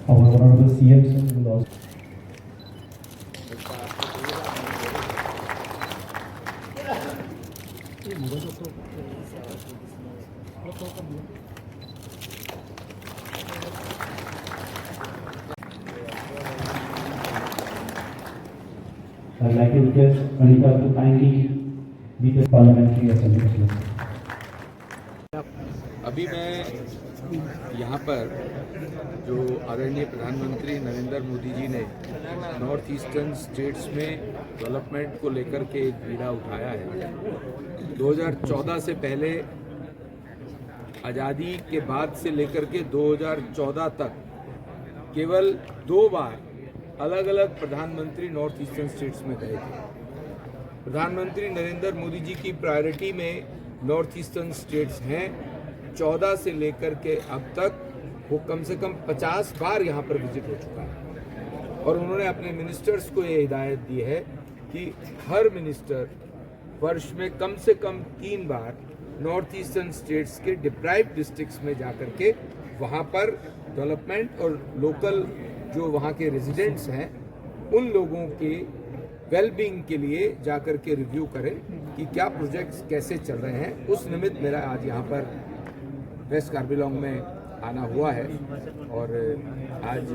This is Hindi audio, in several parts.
Our honorable CM sir will also. I'd like to request Anita to kindly lead the parliamentary assembly. अभी मैं यहाँ पर जो आदरणीय प्रधानमंत्री नरेंद्र मोदी जी ने नॉर्थ ईस्टर्न स्टेट्स में डेवलपमेंट को लेकर के एक बीड़ा उठाया है। 2014 से पहले आज़ादी के बाद से लेकर के 2014 तक केवल 2 बार अलग अलग प्रधानमंत्री नॉर्थ ईस्टर्न स्टेट्स में गए थे। प्रधानमंत्री नरेंद्र मोदी जी की प्रायोरिटी में नॉर्थ ईस्टर्न स्टेट्स हैं। 14 से लेकर के अब तक वो कम से कम 50 बार यहाँ पर विजिट हो चुका है और उन्होंने अपने मिनिस्टर्स को ये हिदायत दी है कि हर मिनिस्टर वर्ष में कम से कम 3 बार नॉर्थ ईस्टर्न स्टेट्स के डिप्राइव्ड डिस्ट्रिक्ट्स में जाकर के वहाँ पर डेवलपमेंट और लोकल जो वहाँ के रेजिडेंट्स हैं उन लोगों के वेलबींग के लिए जाकर के रिव्यू करें कि क्या प्रोजेक्ट्स कैसे चल रहे हैं। उस निमित्त मेरा आज यहाँ पर वेस्ट कार्बी-आंगलॉन्ग में आना हुआ है और आज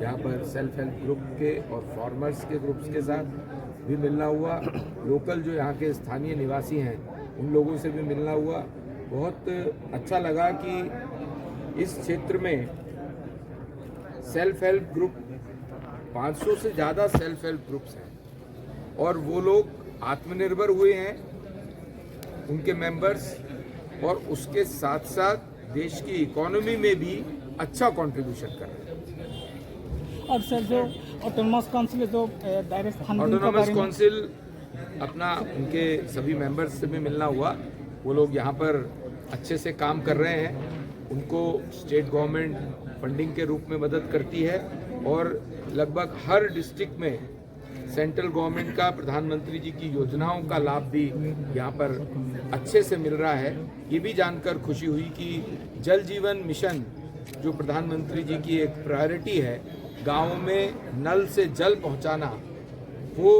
यहाँ पर सेल्फ हेल्प ग्रुप के और फार्मर्स के ग्रुप्स के साथ भी मिलना हुआ। लोकल जो यहाँ के स्थानीय निवासी हैं उन लोगों से भी मिलना हुआ। बहुत अच्छा लगा कि इस क्षेत्र में सेल्फ हेल्प ग्रुप 500 से ज़्यादा सेल्फ हेल्प ग्रुप्स हैं और वो लोग आत्मनिर्भर हुए हैं, उनके मेंबर्स, और उसके साथ साथ देश की इकोनॉमी में भी अच्छा कंट्रीब्यूशन कर रहे हैं। और सर जो ऑटोनॉमस काउंसिल जो डायरेक्ट ऑटोनॉमस काउंसिल अपना उनके सभी मेंबर्स से भी मिलना हुआ। वो लोग यहाँ पर अच्छे से काम कर रहे हैं। उनको स्टेट गवर्नमेंट फंडिंग के रूप में मदद करती है और लगभग हर डिस्ट्रिक्ट में सेंट्रल गवर्नमेंट का प्रधानमंत्री जी की योजनाओं का लाभ भी यहाँ पर अच्छे से मिल रहा है। ये भी जानकर खुशी हुई कि जल जीवन मिशन जो प्रधानमंत्री जी की एक प्रायोरिटी है, गाँव में नल से जल पहुँचाना, वो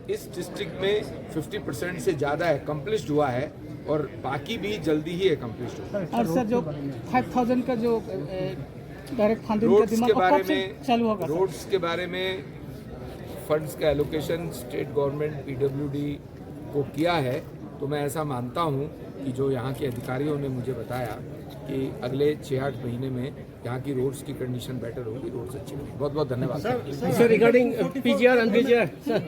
इस डिस्ट्रिक्ट में 50% से ज़्यादा एकम्प्लिश्ड हुआ है और बाकी भी जल्दी ही एकम्प्लिश्ड होगा। और सर जो 5000 का जो डायरेक्ट फंडिंग रोड्स के बारे में चालू होगा, रोड्स के बारे में फंड्स का एलोकेशन स्टेट गवर्नमेंट पीडब्ल्यूडी को किया है, तो मैं ऐसा मानता हूं कि जो यहाँ के अधिकारियों ने मुझे बताया कि अगले 6-8 महीने में यहाँ की रोड्स की कंडीशन बेटर होगी, रोड्स अच्छी होगी। बहुत बहुत धन्यवाद sir. Regarding PGR and PGR sir